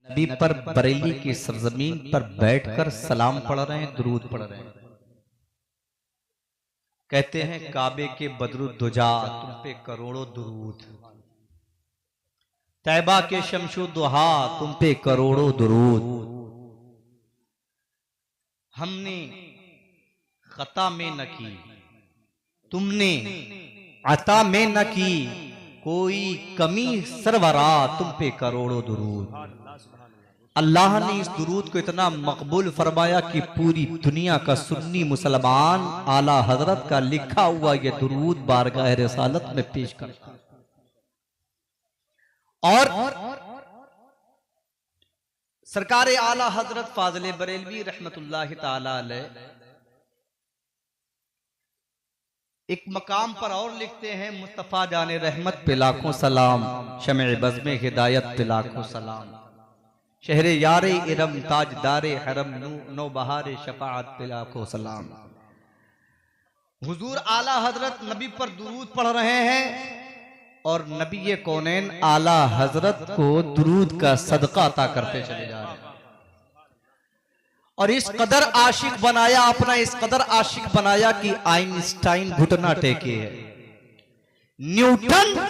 नबी पर बरेली की सरजमीन पर बैठकर सलाम पढ़ रहे हैं, दुरूद पढ़ रहे हैं। कहते हैं काबे के बदरुद्दुजा तुम पे करोड़ों दुरूद, तैबा के शमशु दुहा तुम पे करोड़ों दुरूद। हमने खता में न की, तुमने अता में न की, कोई कमी सरवरा तुम पे करोड़ों दुरूद। अल्लाह ने इस दुरूद को इतना मकबूल फरमाया कि पूरी दुनिया का सुन्नी मुसलमान आला हजरत का लिखा हुआ यह दुरूद बारगाह रिसालत में पेश करता और सरकार आला हजरत फाज़िल बरेलवी रहमतुल्लाहि ताला अलैह एक मकाम पर और लिखते हैं, मुस्तफा जाने रहमत पे लाखों सलाम, शमे बज़्मे हिदायत पे लाखों सलाम, शहरे यारे इरम ताजदारे हरम नौ बहारे शफाअत पे लाखों सलाम। हुजूर आला हजरत नबी पर दुरूद पढ़ रहे हैं और नबी कौनैन आला हजरत को दुरूद का सदका अता करते चले जा रहे हैं। और इस कदर आशिक बनाया, अपना इस कदर आशिक बनाया कि आइंस्टाइन घुटना टेके है, न्यूटन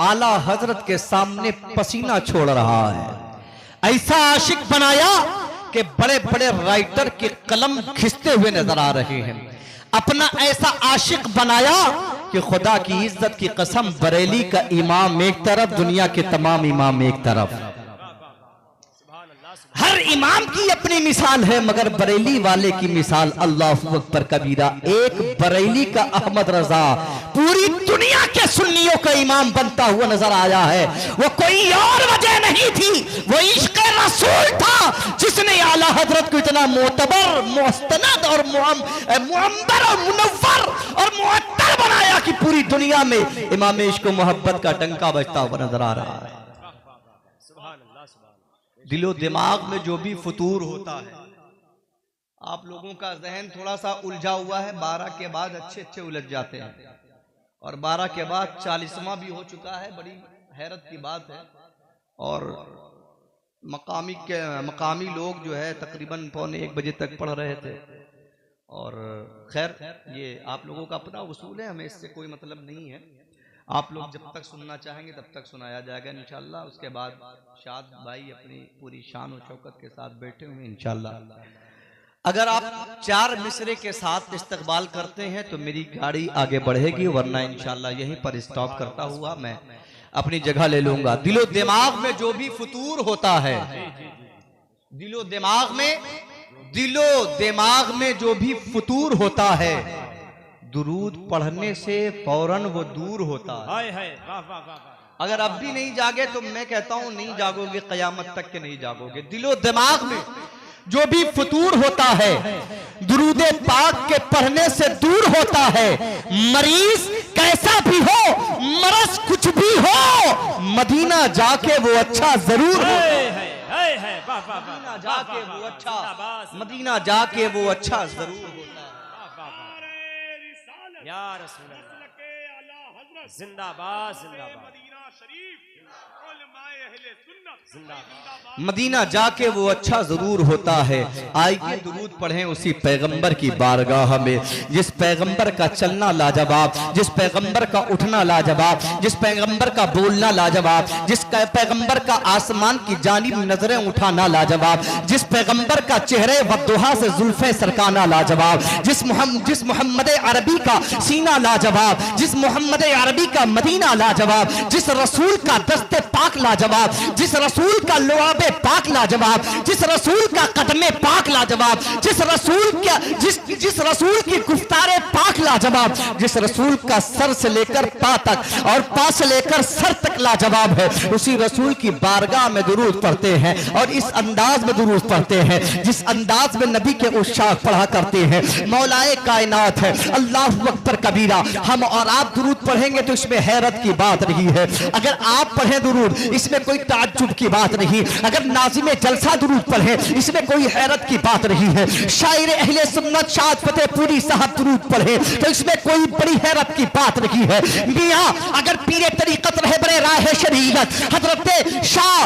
आला हजरत के सामने पसीना छोड़ रहा है। ऐसा आशिक बनाया कि बड़े बड़े राइटर के कलम खिंचते हुए नजर आ रहे हैं। अपना ऐसा आशिक बनाया कि खुदा की इज्जत की कसम, बरेली का इमाम एक तरफ, दुनिया के तमाम इमाम एक तरफ। हर इमाम की अपनी मिसाल है, मगर बरेली वाले की मिसाल अल्लाहु अकबर कबीरा। एक बरेली का अहमद रजा पूरी दुनिया के सुन्नियों का इमाम बनता हुआ नजर आया है। वो कोई और वजह नहीं थी, वो इश्क़ रसूल था जिसने आला हजरत को इतना मोतबर, मुस्तनद और मुअम्बर और मुनव्वर और मुअत्तर बनाया कि पूरी दुनिया में इमाम इश्क़ मोहब्बत का डंका बजता हुआ नजर आ रहा है। दिलो दिमाग में जो भी फतूर होता है, आप लोगों का जहन थोड़ा सा उलझा हुआ है। 12 के बाद अच्छे अच्छे उलझ जाते हैं और 12 के बाद 40वां भी हो चुका है, बड़ी हैरत की बात है। और मकामी लोग जो है तकरीबन 1:15 बजे तक पढ़ रहे थे। और खैर ये आप लोगों का अपना उसूल है, हमें इससे कोई मतलब नहीं है। आप लोग जब तक सुनना चाहेंगे तब तक सुनाया जाएगा इंशाल्लाह। उसके बाद शाद भाई अपनी पूरी शान और शौकत के साथ बैठे हुए इंशाल्लाह। अगर आप 4 मिसरे के साथ इस्तकबाल करते हैं तो मेरी गाड़ी आगे बढ़ेगी, वरना इंशाल्लाह यहीं पर स्टॉप करता हुआ मैं अपनी जगह ले लूंगा। दिलो दिमाग में जो भी फतूर होता है, दिलो दिमाग में जो भी फतूर होता है, दुरूद पढ़ने से फौरन वो दूर होता है। अगर अब भी नहीं जागे तो मैं कहता हूं नहीं जागोगे, कयामत तक के नहीं जागोगे। दिलो दिमाग में जो भी फतूर होता है, दुरूद पाक के पढ़ने से दूर होता है। मरीज कैसा भी हो, मरज कुछ भी हो, मदीना जाके वो अच्छा जरूर हो। मदीना जाके वो अच्छा, मदीना जाके वो अच्छा जरूर होता है। या रसूल अल्लाह, जिंदाबाद जिंदाबाद, मदीना जाके वो अच्छा जरूर होता है। आइए दुरूद पढ़ें उसी पैगंबर की बारगाह में, जिस पैगंबर का चलना लाजवाब, जिस पैगंबर का उठना लाजवाब, जिस पैगंबर का बोलना लाजवाब, जिस पैगंबर का आसमान की जानिब नजरें उठाना लाजवाब, जिस पैगंबर का चेहरे वद्दुहा से जुल्फे सरकाना लाजवाब, जिस मोहम्मद अरबी का सीना लाजवाब, जिस मोहम्मद अरबी का मदीना लाजवाब, जिस रसूल का दस्ते पाक लाजवाब, जिस रसूल का लुआबे पाक लाजवाब, जिस रसूल का कदमे पाक लाजवाब, जिस रसूल की गुफ्तारे पाक लाजवाब, जिस रसूल का सर से लेकर पा तक और पा से लेकर सर तक लाजवाब है, उसी रसूल की बारगाह में दुरूद पढ़ते हैं। और इस अंदाज में दुरूद पढ़ते हैं जिस अंदाज में नबी के उशाक पढ़ा करते हैं। मौलाए कायनात है, अल्लाहु अकबर कबीरा। हम और आप दुरूद पढ़ेंगे तो इसमें हैरत की बात नहीं है। अगर आप पढ़ें दुरूद दुरूद, इसमें कोई ताज्जुब की बात नहीं। अगर नाज़िम जलसा दुरूद पढ़े, इसमें कोई हैरत की बात नहीं है। शायर अहले सुन्नत शाद फतेहपुरी साहब दुरूद पढ़े तो इसमें कोई बड़ी हैरत की बात नहीं है। मियाँ अगर पीरे तरीकत रहे बड़े राह शरीयत हजरत शाह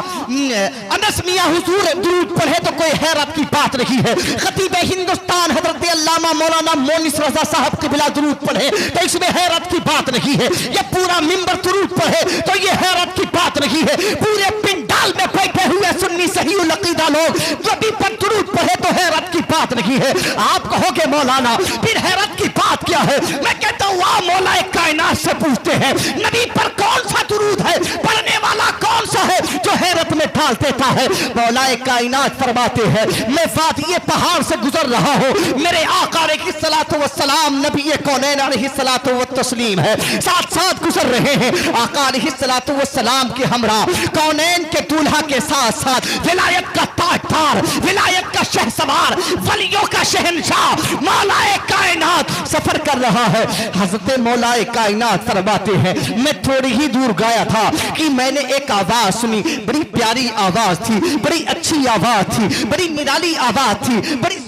अनस मियाँ हुजूर दुरूद पढ़े तो कोई हैरत की बात नहीं है। खतीब हिंदुस्तान हजरत अल्लामा मौलाना मोनिस रजा साहब क़िबला दुरूद पढ़े तो इसमें हैरत की बात नहीं है। ये पूरा मिंबर दुरूद पढ़े तो ये हैरत की बात नहीं है। पूरे पिंडाल में बैठे हुए सुन्नी सही उल अक़ीदा लोग नबी पर दुरूद पढ़े तो हैरत की बात नहीं है। आप कहोगे मौलाना फिर हैरत की बात क्या है? मैं कहता हूँ आ मौला कायनात से पूछते हैं नबी पर कौन सा दुरूद है, पढ़ने वाला कौन सा है जो हैरत में डाल देता है? मौला कायनात फरमाते हैं मैं वादी पहाड़ से गुजर रहा हूँ, मेरे आका अलैहिस्सलातु वस्सलाम नबी कौनैन अलैहिस्सलातु वत्तस्लीम है, साथ साथ गुजर रहे हैं। आका अलैहिस्सलातु वस्सलाम के हमरा कौनैन के दूल्हा के साथ साथ विलायत का ताजदार, विलायत का शहसवार, वलियों का शहंशाह मौलाए कायनात सफर कर रहा है। हजरत मौलाए कायनात फरमाते हैं मैं थोड़ी ही दूर गया था कि मैंने एक आवाज सुनी, बड़ी प्यारी आवाज थी, बड़ी अच्छी आवाज थी, बड़ी निराली आवाज थी, बड़ी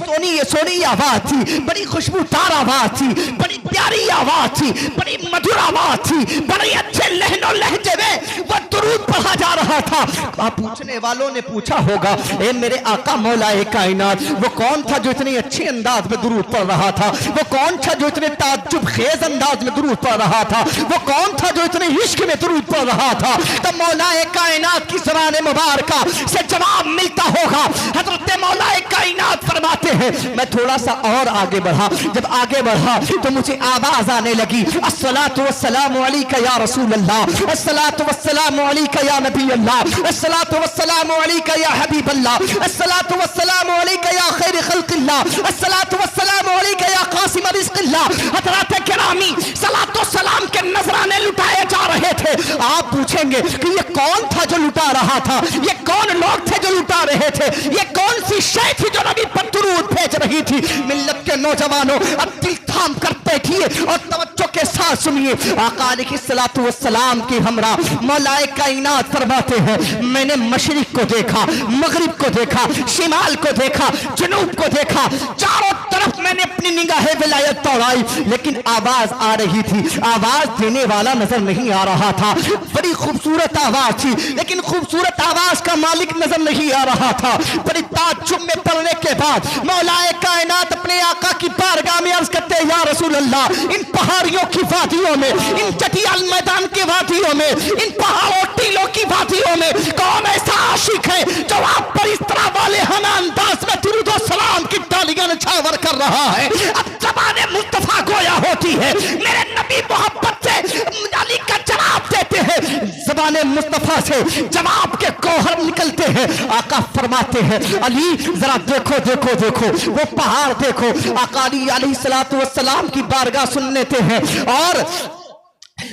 सोनी आवाज थी, बड़ी खुशबूदार आवाज थी, बड़ी प्यारी आवाज थी, बड़ी मधुर आवाज थी, बड़े अच्छे लहनो लहजे में वह दुरूद पढ़ा जा रहा था। आप पूछने वालों ने पूछा होगा ए मेरे आका मौलाए कायनात वो कौन था जो इतने अच्छे अंदाज में दुरूद पढ़ रहा था, वो कौन था जो इतने ताज्जुब खेज अंदाज में दुरूद पढ़ रहा था, वो कौन था जो इतने इश्क में दुरूद पढ़ रहा था? तब मौलाए कायनात की ज़बान मुबारका से जवाब मिलता होगा। हजरत मौलाए कायनात फरमाते हैं मैं थोड़ा सा और आगे बढ़ा, जब आगे बढ़ा तो मुझे आवाज आने लगी अस्सलातु वस्सलामु अलैका या रसूल अल्लाह, अस्सलातु वस्सलामु अलैका या नबी अल्लाह, अस्सलातु वस्सलामु अलैका या हबीब अल्लाह, अस्सलातु वस्सलामु अलैका या खैर खल्क़िल्लाह, अस्सलातु वस्सलामु अलैका या कासिम रिज़्क़िल्लाह। हज़रात किरामी सलातो सलाम के नजराने लुटाए जा रहे थे। आप पूछेंगे कि ये कौन था जो लुटा रहा था, ये कौन लोग थे जो लुटा रहे थे, ये कौन सी शय थी जो नबी पर दुरूद भेज रही थी? मिल्लत के नौजवानों अब दिल थाम कर बैठिए और तवज्जो के साथ सुनिए। आका अलैहिस्सलातु वस्सलाम की हमरा मौलाए कायनात फरमाते हैं मैंने मशरिक को देखा, मगरिब को देखा, शिमाल को देखा, जनूब को देखा, चारों तरफ मैंने अपनी निगाहें विलायत दौड़ाई लेकिन आवाज आ रही थी, आवाज देने वाला नजर नहीं आ रहा था। बड़ी खूबसूरत आवाज थी लेकिन खूबसूरत आवाज का मालिक नजर नहीं आ रहा था। बड़ी ताज्जुब में पढ़ने के बाद मौलाए कायनात अपने आका की बारगाह में अर्ज करते या रसूल अल्लाह इन पहाड़ियों की वादियों में, इन चटियाल मैदान के वादियों में, इन पहाड़ों टीलों की वादियों में कौन ऐसा आशिक है जो आप पर इस तरह वाले हना अंदाज में दुरूद और सलाम की तालियां निछावर कर रहा है? अब ज़बाने मुस्तफा गोया होती है, मेरे नबी मोहब्बत से अली का जवाब देते हैं, ज़बाने मुस्तफा से जवाब के गौहर निकलते हैं। आका फरमाते हैं अली जरा देखो देखो देखो वो पहाड़ देखो। आका अली अलैहिस्सलातु वस्सलाम की बारगाह सुन लेते हैं और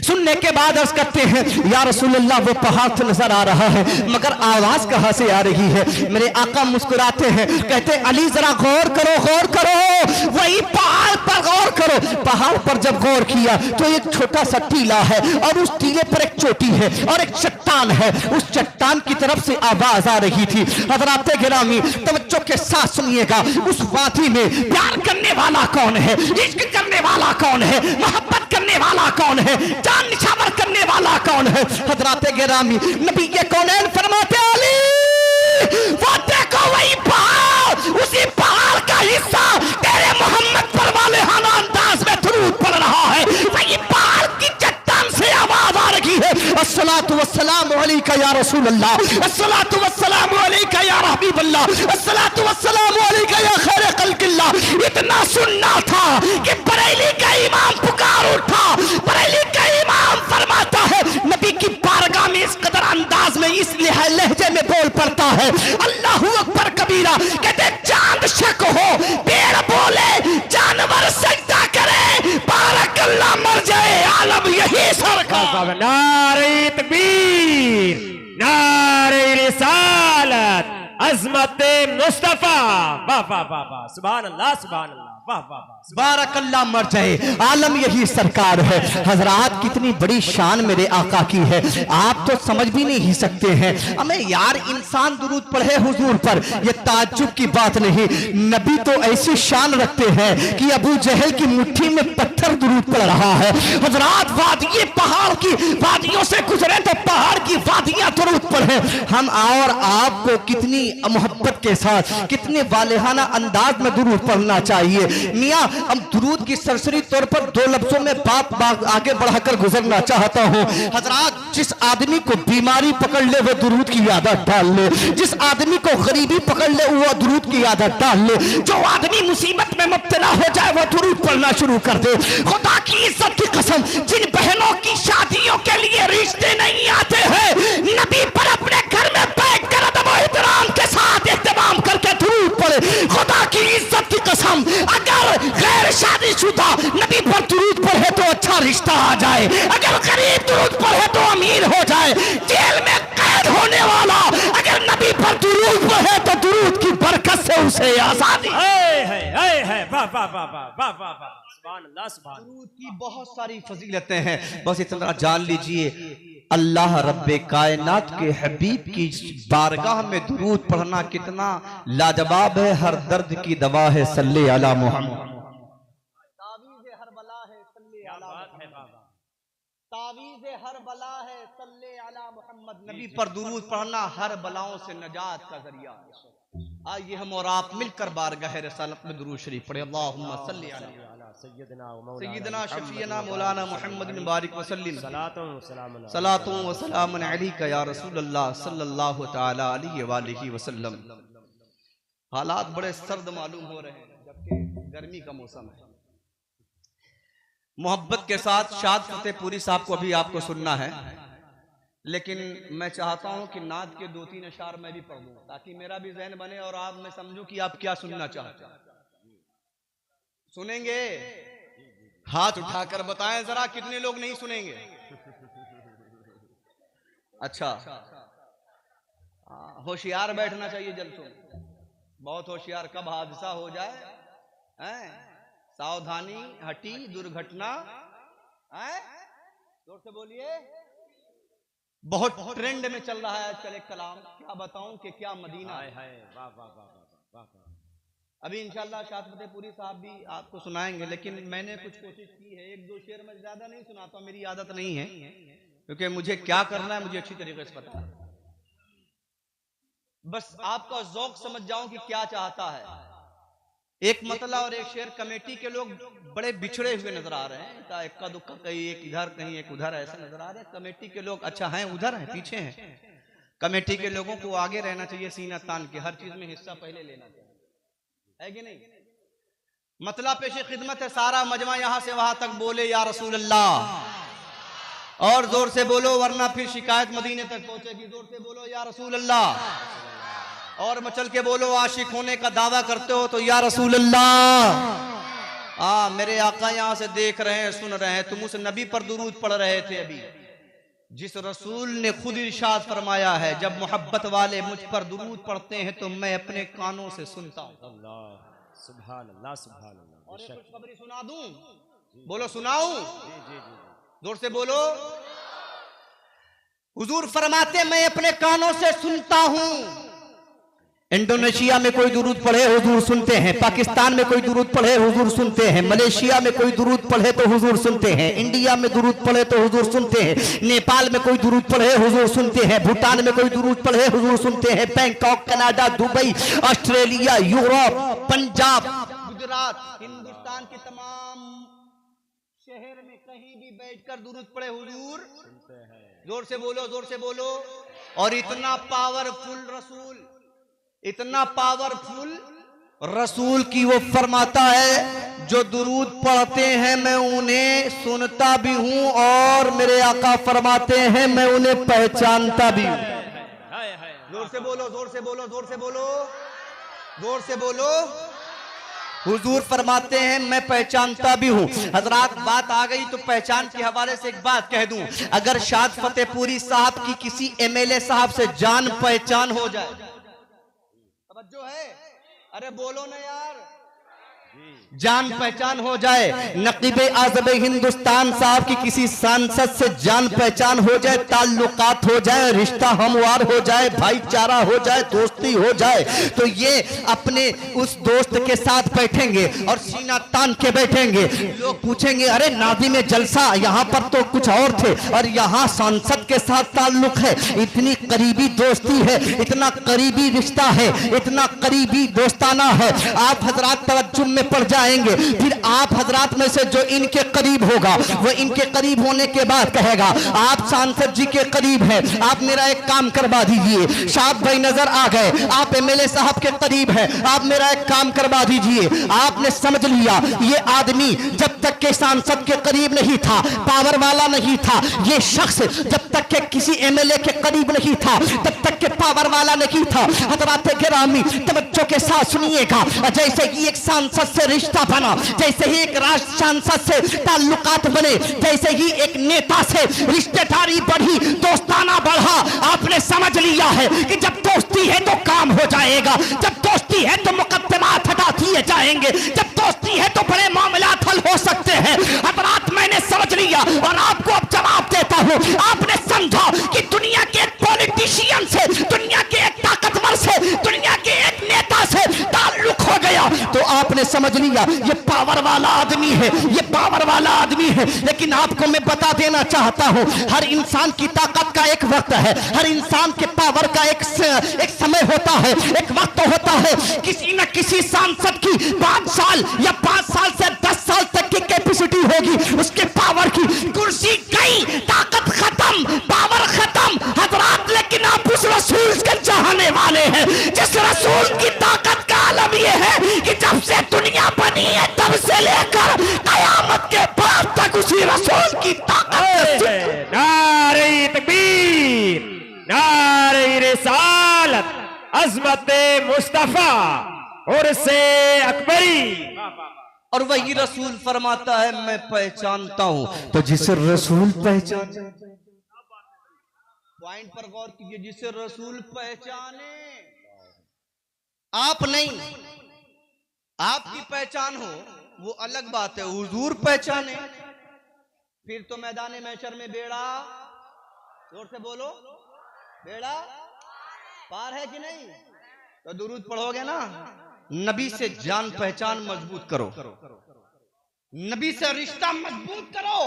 सुनने के बाद अर्ज करते हैं या रसूल अल्लाह वो पहाड़ तो नजर आ रहा है मगर आवाज कहां से आ रही है? मेरे आका मुस्कुराते हैं कहते अली जरा गौर करो, गौर करो, वही पहाड़ पर गौर करो। पहाड़ पर जब गौर किया तो एक छोटा सा टीला है और उस टीले पर एक चोटी है और एक चट्टान है, उस चट्टान की तरफ से आवाज आ रही थी। हज़रात गिरामी तवज्जो के साथ सुनिएगा, उस वादी में प्यार करने वाला कौन है, इश्क करने वाला कौन है, मोहब्बत करने वाला कौन है, जान निछावर करने वाला कौन है? हज़रात गिरामी नबी के कौनैन फरमाते अली वो देखो वही पहाड़, उसी पहाड़ का हिस्सा तेरे मोहम्मद पर वाले हाना अंदाज में दुरूद पढ़ रहा है। वही पहाड़ की चट्टान से आवाज आ रही है अस्सलातु वस्सलामु अलैका या रसूल अल्लाह, अस्सलातु वस्सलामु अलैका या हबीब अल्लाह, अस्सलातु वस्सलामु अलैका या खैर खल्क़िल्लाह। इतना सुनना था कि बरेली का इमाम पुकार उठा। बरेली का इमाम फरमाता है नबी की बारगाह में इस कदर अंदाज में इस लहजे में बोल पड़ता है अल्लाहू अकबर कबीरा। कहते चांद शक हो, पेड़ बोले, जानवर सजदा करे, बारकल्लाह मर जाए, आलम यही सरकार। नारे तकबीर, नारे रिसालत, अज़मत मुस्तफा, वाह वाह वाह वाह, सुभान अल्लाह सुभान अल्लाह। वाह वाह वाह। बारकल्ला मर जाए, आलम यही सरकार है। हजरात कितनी बड़ी शान मेरे आका की है, आप तो समझ भी नहीं सकते हैं। हमें यार इंसान दुरूद पढ़े हुजूर पर, यह ताज्जुब की बात नहीं। नबी तो ऐसी शान रखते हैं कि अबू जहल की मुट्ठी में पत्थर दुरूद पढ़ रहा है। हजरात वादिये पहाड़ की वादियों से गुजरे तो पहाड़ की वादियां दुरूद पढ़े। हम और आपको कितनी मोहब्बत के साथ, कितने वालेहाना अंदाज में दुरूद पढ़ना चाहिए। मियां हम दुरूद की सरसरी तौर पर दो लफ्जों में बात आगे बढ़ाकर गुजरना चाहता हूं। हजरात जिस आदमी को बीमारी पकड़ ले वो दुरूद की आदत डाल ले, जिस आदमी को गरीबी पकड़ ले वो दुरूद की आदत डाल ले, जो आदमी मुसीबत में मुब्तला हो जाए वो दुरूद पढ़ना शुरू कर दे। खुदा की इज्जत की कसम, जिन बहनों की शादियों के लिए रिश्ते नहीं आते हैं, नबी पर अपने घर में बैठ कर अदब और एहतराम के साथ एहतमाम करके दुरूद पढ़े। खुदा की इज्जत की कसम, अगर गैर शादीशुदा नबी पर दुरूद पढ़े तो अच्छा रिश्ता आ जाए, अगर गरीब दुरूद पढ़े तो अमीर हो जाए। जेल में कैद होने वाला अगर नबी पर दुरूद पढ़े तो दुरूद की बरकत से उसे आजादी। है वाह वाह वाह वाह वाह वाह वाह। सुभान अल्लाह सुभान। दुरूद की बहुत सारी फजीलतें हैं, बस इतना जान लीजिए अल्लाह रब्बे कायनात के हबीब की बारगाह में दुरूद पढ़ना कितना लाजवाब है। हर दर्द की दवा है सल्ले अला मुहम्मद। तावीज़े हर बला है सल्ले अला मुहम्मद। तावीज़े हर बला है सल्ले अला मुहम्मद। नबी पर दुरूद पढ़ना हर बलाओं से नजात का जरिया है। आइए हम और आप मिलकर बारगाह रिसालत में दुरूद शरीफ पढ़े। अल्लाहुम्मा सल्ली अला सय्यदना शफीना मौलाना मुहम्मद बिन बारिक वसल्लिम सलातुन व सलामुन अलैका या रसूल अल्लाह सल्लल्लाहु तआला अलैहि व आलिहि वसल्लम। हालात बड़े सर्द मालूम हो रहे हैं जबकि गर्मी का मौसम है। मोहब्बत के साथ शाद फतेहपुरी साहब को अभी आपको सुनना है, लेकिन मैं चाहता हूं कि नात के 2-3 अशार मैं भी पढ़ दूं ताकि मेरा भी ज़हन बने और आप मैं समझूं कि आप क्या सुनना चाहते हैं। सुनेंगे? हाथ उठाकर बताएं जरा कितने लोग नहीं सुनेंगे। अच्छा, होशियार बैठना चाहिए जलसों में, बहुत होशियार, कब हादसा हो जाए हैं? सावधानी हटी दुर्घटना है। जोर से बोलिए। बहुत ट्रेंड में चल रहा है आजकल एक कलाम, क्या बताऊं कि क्या मदीना है। वाह वाह वाह वाह वाह। अभी इंशाल्लाह शाद फतेहपुरी साहब भी आपको सुनाएंगे, लेकिन मैंने कुछ कोशिश की है, 1-2 शेर में ज्यादा नहीं सुनाता, मेरी आदत नहीं है, क्योंकि मुझे क्या करना है मुझे अच्छी तरीके से पता है। बस आपका जौक समझ जाऊं कि क्या चाहता है। एक मतला और एक शेर। कमेटी के लोग बड़े बिछड़े हुए नजर आ रहे हैं, इक्का दुक्का, कहीं एक इधर कहीं एक उधर, ऐसे नजर आ रहे हैं। कमेटी के लोग अच्छा हैं, उधर हैं, पीछे हैं। कमेटी के लोगों को आगे रहना चाहिए सीना तान के, हर चीज में हिस्सा पहले लेना चाहिए, है कि नहीं। मतला पेशे खिदमत है, सारा मजमा यहां से वहां तक बोले या रसूल अल्लाह, और जोर से बोलो वरना फिर शिकायत मदीने तक पहुंचेगी। जोर से बोलो या रसूल अल्लाह, और मचल के बोलो आशिक होने का दावा करते हो तो या रसूल अल्लाह। मेरे आका यहां से देख रहे हैं, सुन रहे हैं। तुम उस नबी पर दुरूद पढ़ रहे थे अभी, जिस रसूल ने खुद इरशाद फरमाया है जब मोहब्बत वाले मुझ पर दुरूद पढ़ते हैं तो मैं अपने कानों से सुनता हूं। अल्लाह सुभान अल्लाह सुभान अल्लाह। और एक खुशखबरी सुना दूं? बोलो सुनाऊं? जोर से बोलो। हुजूर फरमाते मैं अपने कानों से सुनता हूं। इंडोनेशिया में कोई दुरूद पढ़े हुजूर सुनते हैं, पाकिस्तान में कोई दुरूद पढ़े हुजूर सुनते हैं, मलेशिया में कोई दुरूद पढ़े तो हुजूर सुनते हैं, इंडिया में दुरूद पढ़े तो हुजूर सुनते हैं, नेपाल में कोई दुरूद पढ़े हुजूर सुनते हैं, भूटान में कोई दुरूद पढ़े हुजूर सुनते हैं, Bangkok, Canada, Dubai, Australia, Europe, Punjab, Gujarat, Hindustan के तमाम शहर में कहीं भी बैठकर दुरूद पढ़े हुजूर सुनते हैं। जोर से बोलो, जोर से बोलो। और इतना पावरफुल रसूल, इतना पावरफुल रसूल की वो फरमाता है जो दुरूद पढ़ते हैं मैं उन्हें सुनता भी हूं, और मेरे आका फरमाते हैं मैं उन्हें पहचानता भी हूं। जोर से बोलो, जोर से बोलो, जोर से बोलो, जोर से बोलो। हुजूर फरमाते हैं मैं पहचानता भी हूं। हजरात बात आ गई तो पहचान के हवाले से एक बात कह दूं, अगर शाद फतेहपुरी साहब की किसी MLA साहब से जान पहचान हो जाए, जो है, अरे बोलो ना यार, जान पहचान हो जाए, नकीबे आज़म हिंदुस्तान साहब की किसी सांसद से जान पहचान हो जाए, ताल्लुकात हो जाए, रिश्ता हमवार हो जाए, भाईचारा हो जाए, दोस्ती हो जाए, तो ये अपने उस दोस्त के साथ बैठेंगे और सीना तान के बैठेंगे। लोग पूछेंगे अरे नादी में जलसा, यहाँ पर तो कुछ और थे और यहाँ सांसद के साथ ताल्लुक है। इतनी करीबी दोस्ती है, इतना करीबी रिश्ता है, इतना करीबी दोस्ताना है। आप हजरात तवज्जुह में पड़ जाएंगे। फिर आप हजरात में से जो इनके करीब होगा वो इनके करीब होने के बाद कहेगा आप सांसद जी के करीब हैं, आप मेरा एक काम करवा दीजिए। शाद भाई नजर आ गए, आप एमएलए साहब के करीब हैं, आप मेरा एक काम करवा दीजिए। आपने समझ लिया ये आदमी जब तक के सांसद के करीब नहीं था, पावर वाला नहीं था, ये शख्स जब तक के किसी एमएलए के करीब नहीं था, तब तक के पावर वाला नहीं था। हजरात गिरामी तवज्जो के साथ सुनिएगा, जैसे ही एक सांसद से रिश्ता बना, जैसे ही एक राष्ट्र सांसद से ताल्लुकात बने, जैसे ही एक नेता से रिश्तेदारी बढ़ी, दोस्ताना बढ़ा, आपने समझ लिया है कि जब दोस्ती है तो काम हो जाएगा, जब दोस्ती है तो मुकद्दमात हटा दिए जाएंगे, जब दोस्ती है तो बड़े मामलात हल हो सकते हैं। अपराध मैंने समझ लिया और आपको अब जवाब देता हूं। आपने समझा कि दुनिया के एक पॉलिटिशियन से, दुनिया के एक ताकतवर से, दुनिया के एक नेता से ताल्लुक हो गया तो आपने समझ लिया ये पावर वाला आदमी है, ये पावर वाला आदमी है। लेकिन आपको मैं बता देना चाहता हूं, हर इंसान की ताकत का एक वक्त है, हर इंसान के पावर का एक समय होता है, एक वक्त होता है। किसी न किसी सांसद की 5 साल या 5 साल से 10 साल तक की कैपेसिटी होगी उसके पावर की। कुर्सी गई, ताकत खत्म, पावर खत्म हजरात। लेकिन आप उस रसूल के चाहने वाले हैं जिस रसूल की ताकत का आलम यह है कि जब से दुनिया बनी है तब से लेकर कयामत के बाद तक उसी रसूल की ताकत है। नारे तकबीर, नारे रिसालत, अज़मत मुस्तफा और से अकबरी। और वही रसूल फरमाता है मैं पहचानता हूं तो जिसे रसूल पहचान। पॉइंट पर गौर कीजिए, जिसे रसूल पहचाने, आप नहीं। आपकी पहचान हो वो अलग बात है, हुजूर पहचाने फिर तो मैदान महशर में बेड़ा, जोर से बोलो, बेड़ा पार है कि नहीं? तो दुरूद पढ़ोगे ना। नबी से जान पहचान मजबूत करो, नबी से रिश्ता मजबूत करो।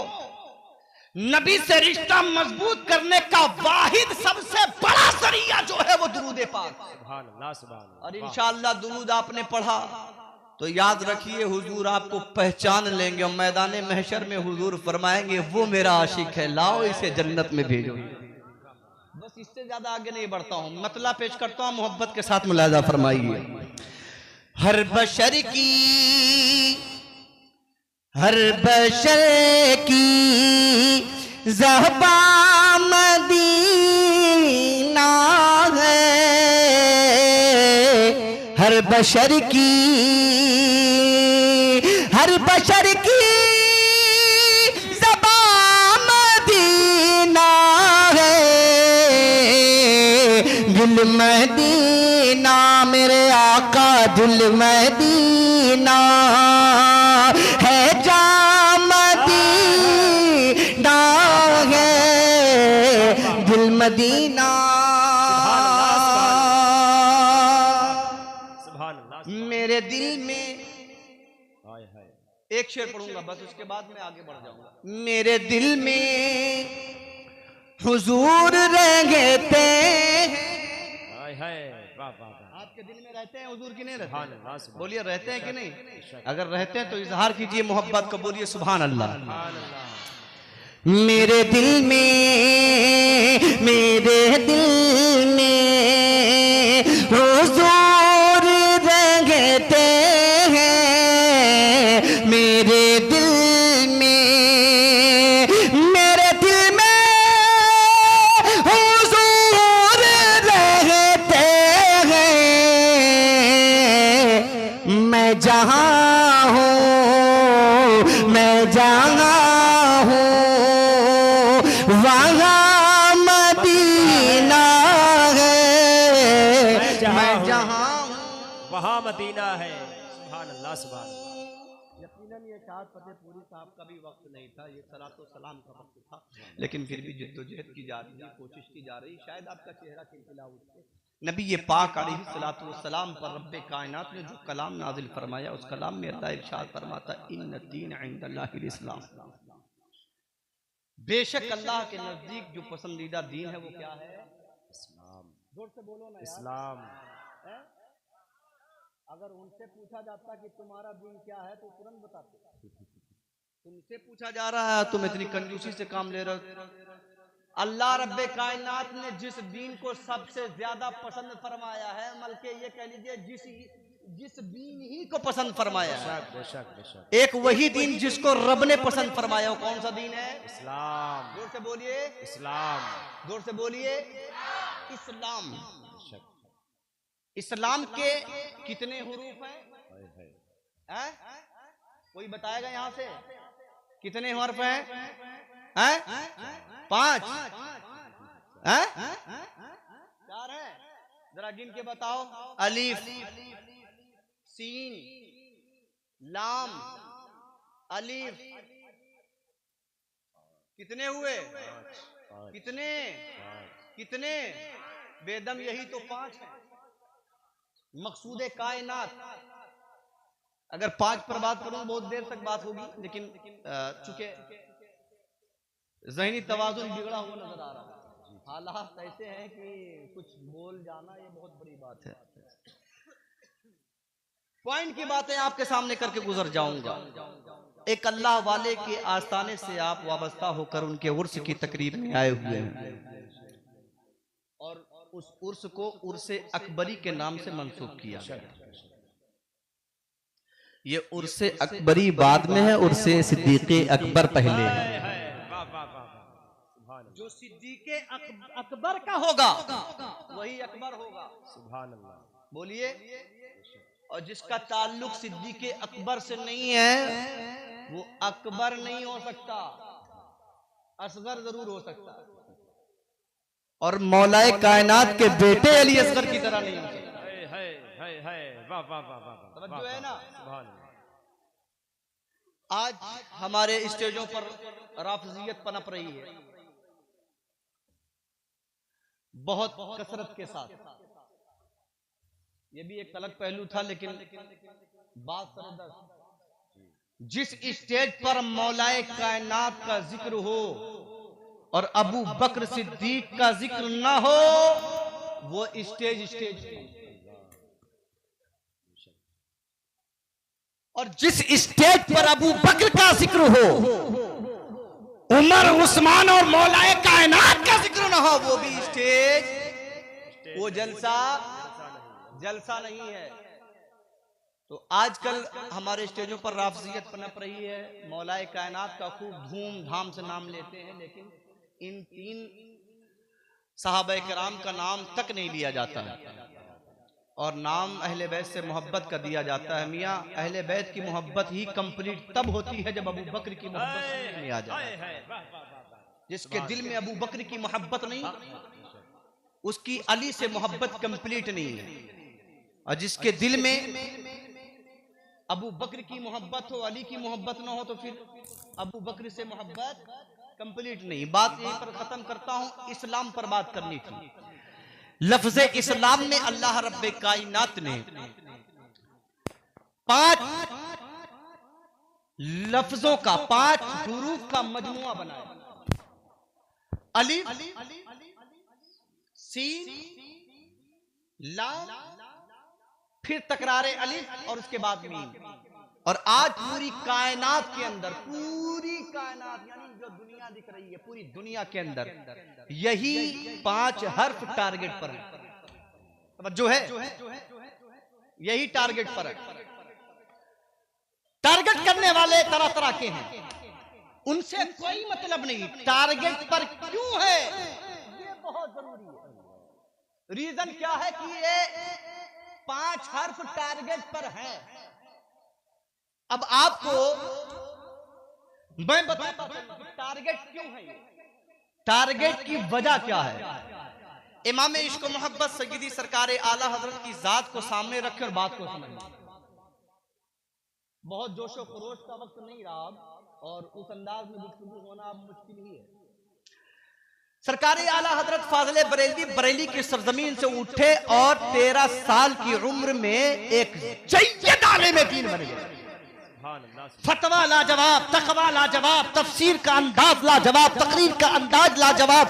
नबी से रिश्ता मजबूत करने का वाहिद सबसे बड़ा जरिया जो है वो दुरूद पाक। सुभान अल्लाह, सुभान अल्लाह। और इंशाअल्लाह दुरूद आपने पढ़ा तो याद रखिए हुजूर आपको पहचान लेंगे और मैदान महशर में हुजूर फरमाएंगे वो मेरा आशिक है, लाओ इसे जन्नत में भेजो। बस इससे ज्यादा आगे नहीं बढ़ता हूं, मतला पेश करता हूं, मोहब्बत के साथ मुलाजा फरमाइए। हर बशर की ज़हबा मदीना है, हर बशर की ज़बान मदीना है। दिल मदीना मेरे आका, दिल मदीना है, जा मदीना है, दिल मदीना। मेरे दिल में एक शेर पढ़ूंगा बस, उसके बाद मैं आगे बढ़ जाऊंगा। मेरे दिल में हुजूर रहते हैं। आपके दिल में रहते हैं हुजूर की नहीं रहते? बोलिए रहते हैं कि नहीं? अगर रहते हैं तो इजहार कीजिए मोहब्बत का, बोलिए सुभान अल्लाह। मेरे दिल में हुजूर रहते हैं। मेरे दिल में हुजूर रहते हैं। मैं जहां हूं वहां मदीना है। मैं जहां वहां मदीना है। सुभान अल्लाह सुभान अल्लाह। यकीनन ये शायद फतेहपुरी साहब का भी वक्त नहीं था, ये सलातो सलाम का वक्त था, लेकिन फिर भी जद्दोजहद की जा रही है, कोशिश की जा रही है। शायद आपका चेहरा खिलखिला उठे। नबी ये पाक अलैहिस्सलातु वस्सलाम पर रब्बे कायनात ने जो कलाम नाजिल फरमाया, उस कलाम में अल्लाह इरशाद फरमाता इन्न दीन इंदल्लाहिल इस्लाम, बेशक अल्लाह के नजदीक जो पसंदीदा दीन है वो क्या है? इस्लाम। जोर से बोलो ना यार। इस्लाम। है? अगर उनसे पूछा जाता कि तुम्हारा दीन क्या है तो तुरंत बताते। तुमसे पूछा जा रहा है, तुम इतनी कंजूसी से काम ले रहे हो। अल्लाह रब्बे कायनात ने जिस दीन को सबसे ज्यादा पसंद फरमाया है, बल्कि ये कह लीजिए जिस दीन ही को पसंद फरमाया है, बेशक बेशक। एक वही दीन जिसको रब ने पसंद फरमाया, वो कौन सा दीन है? इस्लाम। जोर से बोलिए इस्लाम। जोर से बोलिए इस्लाम। बेशक। इस्लाम के कितने हुरूफ हैं? कोई बताएगा यहां से कितने हर्फ हैं? 5 हैं? 4 हैं? जरा गिन के बताओ। अलीफ, सीन, लाम, अलीफ, कितने हुए? कितने? कितने? बेदम यही तो 5 है। मकसूद कायनात। अगर 5 पर बात करूं बहुत देर तक बात होगी, लेकिन चूंकि ज़हनी तवाज़ुन बिगड़ा हुआ नजर आ रहा है, हालात ऐसे हैं कि कुछ बोल जाना ये बहुत बड़ी बात है। पॉइंट की बातें आपके सामने करके गुजर जाऊंगा। एक अल्लाह वाले के आस्थाने से आप वाबस्ता होकर उनके उर्स की तकरीब में आए हुए हैं, और उस उर्स को उर्से अकबरी के नाम से मंसूब किया गया। ये उर्से अकबरी बाद में है, उर्से सिद्दीक़े अकबर पहले है। जो सिद्दीक़े अकबर का होगा वही अकबर होगा। सुभान अल्लाह। बोलिए। और जिसका ताल्लुक सिद्दीक़े अकबर से नहीं है वो अकबर नहीं हो सकता, असगर जरूर हो सकता, और मौलाए कायनात के बेटे अली असगर की तरह नहीं हो सकता। समझो है ना? आज हमारे स्टेजों पर राफिजियत पनप रही है बहुत कसरत के साथ। ये भी एक अलग पहलू था, लेकिन बात सरदर्द। जिस स्टेज पर मौलाए कायनात का जिक्र हो और अबू बकर सिद्दीक का जिक्र ना हो, वो स्टेज और जिस स्टेज पर अबू बकर का जिक्र हो, उमर, उस्मान और मौलाए कायनात का जिक्र ना हो, वो भी स्टेज, वो जलसा नहीं है। तो आजकल हमारे स्टेजों पर राफिजियत पनप रही है, मौलाए कायनात का खूब धूमधाम से नाम लेते हैं, लेकिन इन 3 सहाबाए किराम का नाम तक नहीं लिया जाता है, और नाम अहले बैत से मोहब्बत का दिया जाता है। मियाँ, अहले बैत की मोहब्बत ही कंप्लीट तब होती है जब अबू बकर की मोहब्बत में आ जाए। जिसके दिल में अबू बकर की मोहब्बत नहीं, उसकी अली से मोहब्बत कंप्लीट नहीं है, और जिसके दिल में अबू बकर की मोहब्बत हो, अली की मोहब्बत ना हो, तो फिर अबू बकर से मोहब्बत कंप्लीट नहीं। बात यहीं पर खत्म करता हूं। इस्लाम पर बात करनी थी। लफ्ज़ इस्लाम में अल्लाह रब्बे कायनात ने 5 लफ्जों का, 5 हुरूफ का मजमुआ बनाया। अलिफ, सीन, लाम, फिर तकरारे अलिफ और उसके बाद मीम। और आज पूरी कायनात के अंदर, पूरी कायनात यानी जो दुनिया दिख रही है, पूरी दुनिया के अंदर यही 5 हर्फ टारगेट पर है। जो है यही टारगेट पर है। टारगेट करने वाले तरह तरह के हैं, उनसे कोई मतलब नहीं। टारगेट पर क्यों है ये बहुत जरूरी है। रीजन क्या है कि ये 5 हर्फ टारगेट पर है। अब आपको मैं बताता हूं टारगेट क्यों है, ये टारगेट की वजह क्या है। इमाम इश्क व मोहब्बत सय्यदी सरकार आला हजरत की जात को सामने रखे और बात को समझना। बहुत जोशो खरोश का वक्त नहीं रहा और उस अंदाज में गुफ्तगू होना मुश्किल ही है। सरकारी आला हजरत फाजले बरेलवी बरेली की सरजमीन से उठे और 13 साल की उम्र में एक जय्यद आलिम दीन बन गए। फतवा लाजवाब, तकवा लाजवाब, तफसीर का अंदाज लाजवाब, तकरीर का अंदाज लाजवाब,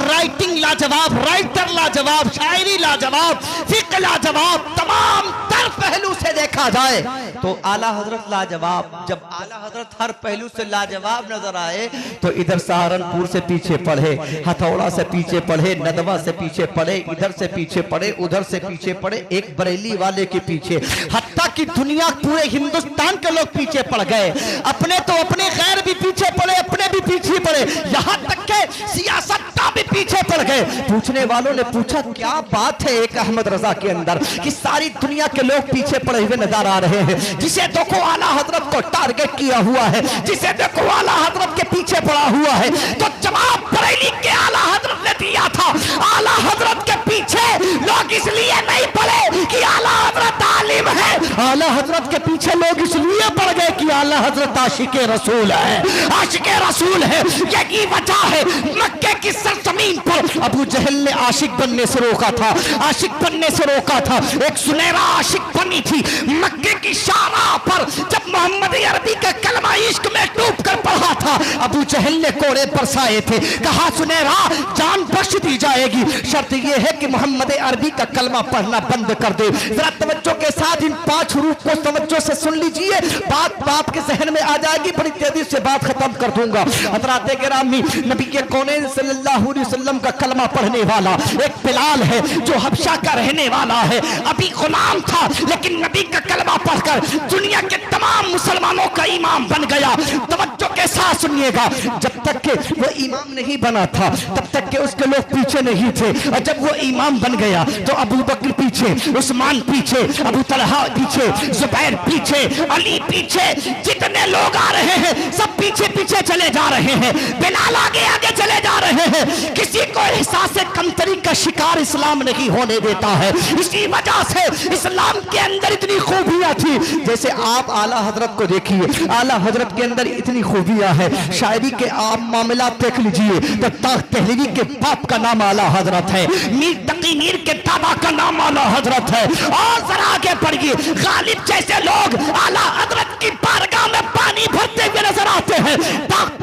राइटिंग लाजवाब, राइटर लाजवाब, शायरी लाजवाब, फिक्र लाजवाब, तमाम तर पहलू से देखा जाए तो आला हजरत लाजवाब। जब आला हजरत हर पहलू से लाजवाब नजर आए तो इधर सहारनपुर से पीछे पढ़े, हथौड़ा से पीछे पढ़े, नदवा से पीछे पढ़े, इधर से पीछे पढ़े, उधर से पीछे पढ़े, एक बरेली वाले के पीछे, हत्ता की दुनिया पूरे हिंदुस्तान के लोग पीछे पड़ गए। अपने तो अपने गैर भी पीछे पड़े, अपने भी पीछे पड़े, यहां तक के सियासतदान भी पीछे पड़ गए। पूछने वालों ने पूछा क्या बात है एक अहमद रजा के अंदर कि सारी दुनिया के लोग पीछे पड़े हुए नजर आ रहे हैं। जिसे देखो आला हजरत को टारगेट किया हुआ है, जिसे देखो आला हजरत के पीछे पड़ा हुआ है। तो जवाब बरेली के आला हजरत ने दिया था, आला हजरत के पीछे लोग इसलिए नहीं पड़े कि आला हजरत आलिम है, आला हजरत के पीछे लोग इसलिए पड़ गए कि आला हजरत आशिक रसूल है, आशिक रसूल है। यही वजह है मक्के की सरजमीन पर अबू जहल ने आशिक बनने से रोका था, आशिक बनने से रोका था। एक सुनहरा आशिक बनी थी मक्के की शाहराह पर जब मोहम्मद अरबी का कलमा इश्क में डूब कर पढ़ा था। अबू जहल ने कोड़े बरसाए थे, कहा सुनहरा जान बख्श दी जाएगी, शर्त यह है कि मोहम्मद अरबी का कलमा पढ़ना बंद कर दे। जरा तवज्जो के साथ इन 5 हरूफ को तवज्जो से सुन लीजिए, बात बाप के जहन में आ जाएगी, बड़ी तेजी से बात खत्म कर दूंगा। हजरात गिरामी, नबी के कौनैन सल्लल्लाहु अलैहि वसल्लम का कलमा पढ़ने वाला एक बिलाल है जो हबशा का रहने वाला है, अभी गुलाम था लेकिन नबी का कलमा पढ़कर दुनिया के तमाम मुसलमानों का इमाम बन गया। तवज्जो के साथ सुनिएगा, जब तक के वो इमाम नहीं बना था तब तक के उसके लोग पीछे नहीं थे, और जब वो इमाम बन गया तो अबू बकर पीछे, उस्मान पीछे, अबू तलहा पीछे, जुबैर पीछे, अली पीछे, जितने लोग आ रहे हैं सब पीछे पीछे चले जा रहे हैं, बिलाल आगे आगे चले जा रहे हैं। किसी को एहसास कमतरी का शिकार इस्लाम नहीं होने देता है। इसी वजह से इस्लाम के अंदर इतनी खूबियां थी। जैसे आप आला हजरत को देखिए, आला हजरत के अंदर इतनी खूबियां है। शायरी के आप मामला देख लीजिए तो तहरीरी के बाप का नाम आला हजरत है, मीर तकी मीर के दादा का नाम आला हजरत है। और जरा आगे बढ़िए, गालिब जैसे लोग आला हजरत की बारगाह में पानी भरते हुए नजर आते हैं।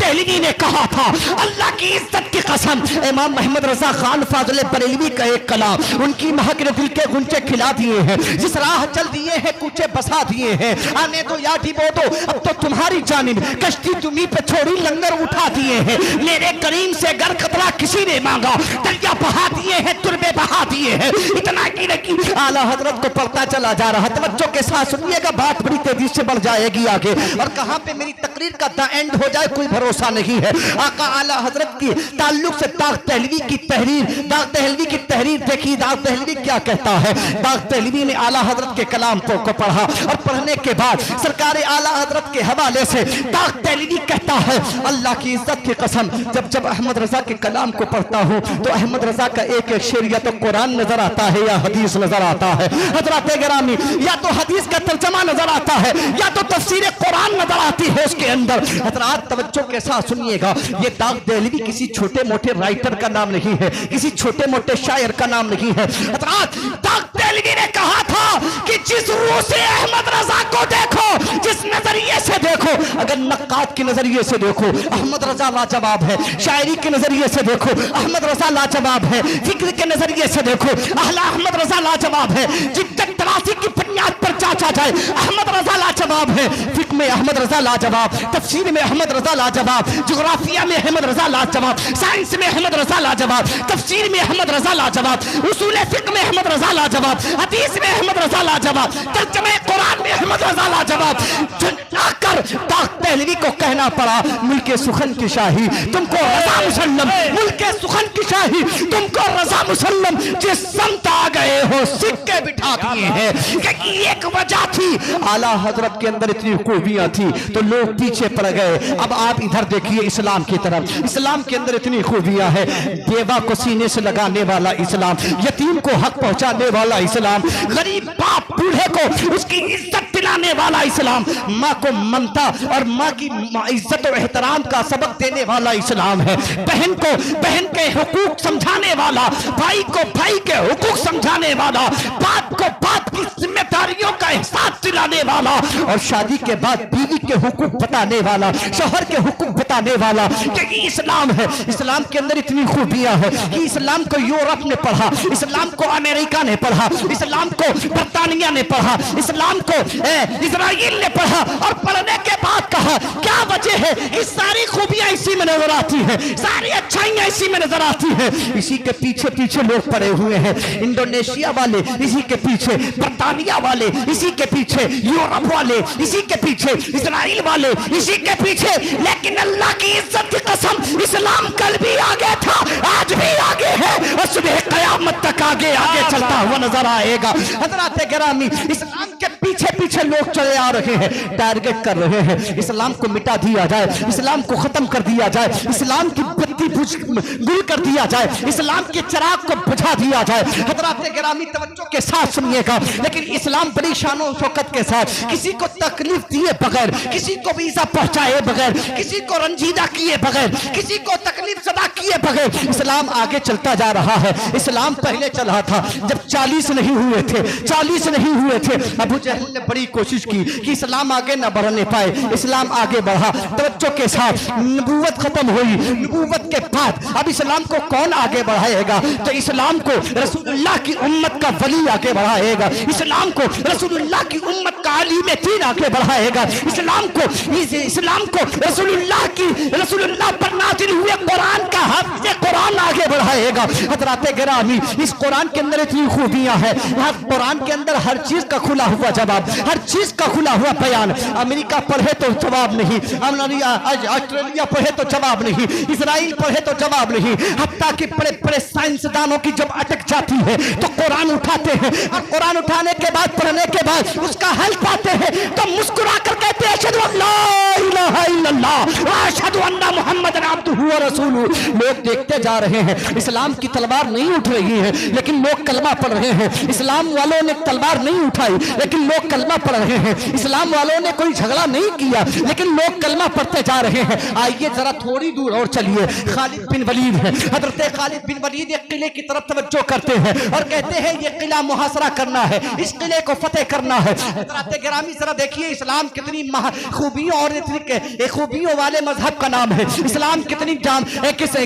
तहरीरी ने कहा था, अल्लाह की इज्जत की कसम, इमाम मोहम्मद रजा खान फाजले बरेलवी का एक कलाम उनकी महक ने दिल के गुंचे खिला दिए हैं। जिस राह चल दिए हैं कूचे बसा दिए हैं, आने दो या डिबो दो अब तो तुम्हारी जानिब, कश्ती तुम्ही पे छोड़ी लंगर उठा दिए हैं। मेरे करीम से गर खतरा किसी ने मांगा, दरिया बहा दिए हैं, तुरबे बहा दिए हैं। इतना की नहीं, आला हजरत को पढ़ता चला जा रहा। तवज्जो के साथ सुनिएगा, बात बड़ी तेजी से बढ़ जाएगी आगे, और कहां पे मेरी तकरीर का द एंड हो जाए कोई भरोसा नहीं है। आका आला हजरत की ताल्लुक से दाग दहलवी की तहरीर, दाग दहलवी की तहरीर देखी, दाग दहलवी क्या कहता है। दाग दहलवी ने आला हजरत के कलाम को पढ़ा और पढ़ने के बाद सरकार आला हजरत के हवाले से दाग दहलवी कहता है, अल्लाह की इज्जत की कसम, जब जब अहमद रजा के कलाम को पढ़ता हूँ तो अहमद रजा का एक एक शेर या तो कुरान नजर आता है या हदीस नजर आता है। हजरात गिरामी, या तो हदीस का तर्जमा नजर आता है या तो तफसीर कुरान नजर आती है उसके अंदर। हजरात तवज्जो के साथ सुनिएगा, ये दाग दहलवी किसी छोटे मोटे राइटर का नाम नहीं है, किसी छोटे मोटे शायर का नाम नहीं है। हजरात दाग दहलवी ने कहा था कि जिस रूह से अहमद रजा को देखो, जिस नजरिए से देखो, अगर नक्कात के नजरिए से देखो अहमद रजा लाजवाब है, शायरी के नजरिए से देखो अहमद रजा लाजवाब है, फिक्र के नजरिए से देखो अहला अहमद रजा लाजवाब है, जिद्दत तरासी की बुनियाद पर जांचा जाए अहमद रजा लाजवाब है। फिक्र में अहमद रजा लाजवाब, तफसीर में अहमद रजा लाजवाब, जुग्राफिया में अहमद रजा लाजवाब, साइंस में अहमद रजा लाजवाब, तफसीर में अहमद रजा लाजवाब, उसूल फिक्र में अहमद रजा लाजवाब, हदीस में अहमद रजा लाजवाब, तर्जुमे कुरान में अहमद रजा लाजवाब। आकर दाग दहलवी को कहना पड़ा, मुल्के सुखन की शाही तुमको रजा मुसल्लम, मुल्के सुखन की शाही तुमको रजा मुसल्लम, जिस समत आ गए हो सिक्के बिठा दिए हैं। क्योंकि एक वजह थी, आला हजरत के अंदर इतनी खूबियां थी तो लोग पीछे पड़ गए। अब आप इधर देखिए इस्लाम की तरफ, इस्लाम के अंदर इतनी खूबियां है, बेवा को सीने से लगाने वाला इस्लाम, यतीम को हक पहुंचाने वाला इस्लाम, गरीब बाप बूढ़े को को उसकी इज्जत दिलाने वाला इस्लाम, माँ को ममता और माँ की इज्जत और एहतराम का सबक देने वाला इस्लाम है। बहन को बहन के हुकूक समझाने वाला, भाई को भाई के हुकूक समझाने वाला, बाप को बाप की जिम्मेदारियों का एहसास दिलाने वाला और शादी के बाद बीवी के हुकूक बताने वाला, शौहर के हुकूक बताने वाला। यही इस्लाम है। इस्लाम के अंदर इतनी खूबियां है कि इस्लाम को यूरोप ने पढ़ा, इस्लाम को अमेरिका ने पढ़ा, इस्लाम को बर्तानिया ने पढ़ा, इस्लाम को इजराइल ने पढ़ा और पढ़ने के बाद कहा क्या वजह है, इस सारी खूबियां इसी में नजर आती है, सारी अच्छाइयां इसी में नजर आती है। इसी के पीछे पीछे लोग पड़े हुए हैं। इंडोनेशिया वाले इसी के पीछे, बर्तानिया वाले इसी के पीछे, यूरोप वाले इसी के पीछे, इजराइल वाले इसी के पीछे। लेकिन अल्लाह की इज्जत की कसम, इस्लाम कल भी आगे था, आज भी आगे है और सुबह कयामत तक आगे आगे चलता हुआ नजर आएगा। हज़रात गिरामी, इस्लाम के पीछे पीछे लोग चले आ रहे हैं, टारगेट कर रहे हैं इस्लाम को मिटा दिया जाए, इस्लाम को खत्म कर दिया जाए, इस्लाम की बत्ती गुल कर दिया जाए, इस्लाम के चिराग को बुझा दिया जाए। हज़रात गिरामी तवज्जो के साथ सुनिएगा। लेकिन इस्लाम बड़ी शानो शौकत के साथ किसी को तकलीफ दिए बगैर, किसी को वीजा पहुंचाए बगैर, किसी को रंजीदा किए बगैर, किसी को तकलीफ सदा किए बगैर इस्लाम आगे चलता जा रहा है। इस्लाम पहले चला था जब 40 नहीं हुए थे, 40 नहीं हुए थे। अबू जहल ने बड़ी कोशिश की कि इस्लाम आगे न बढ़ने पाए, इस्लाम आगे बढ़ा। तवज्जो के साथ नबूवत खत्म हुई, नबूवत के बाद अब इस्लाम को कौन आगे बढ़ाएगा? तो इस्लाम को रसूलुल्लाह की उम्मत का वली आगे बढ़ाएगा, इस्लाम को रसूलुल्लाह की उम्मत का आलिम दीन आगे बढ़ाएगा, इस्लाम को रसूलुल्लाह पर नाज़िल हुए कुरान का हाफिज़ कुरान आगे बढ़ाएगा। हज़रात गिरामी, इस कुरान के अंदर इतनी खूबियां हैं। यहाँ कुरान के अंदर हर चीज का खुला हुआ जवाब, हर चीज का खुला हुआ बयान। अमेरिका पढ़े तो जवाब नहीं, ऑस्ट्रेलिया पढ़े तो जवाब नहीं, इजराइल पढ़े तो जवाब नहीं। हत्ता कि बड़े बड़े साइंसदानों की जब अटक जाती है तो कुरान उठाते हैं और कुरान उठाने के बाद, पढ़ने के बाद उसका हल पाते हैं तो मुस्कुरा कर कहते हैं अशहदु अल्ला इलाहा इल्लल्लाह व अशहदु अन्ना मुहम्मदन अब्दुहु व रसूलुहु। लोग देखते जा रहे हैं, इस्लाम की तलवार नहीं उठ रही है लेकिन लोग कलमा पढ़ रहे हैं। इस्लाम वालों ने तलवार नहीं उठाई लेकिन लोग कलमा पढ़ रहे हैं। इस्लाम वालों ने कोई झगड़ा नहीं किया लेकिन लोग कलमा पढ़ते जा रहे हैं। आइए जरा थोड़ी दूर और चलिए। खालिद बिन वलीद है, हजरत खालिद बिन वलीद एक किले की तरफ तवज्जो करते हैं और कहते हैं ये किला मुहासरा करना है, इस किले को फतेह करना है। हजरत गिरामी जरा देखिए इस्लाम कितनी खूबियों और इतनी खूबियों वाले मजहब का नाम है, इस्लाम कितनी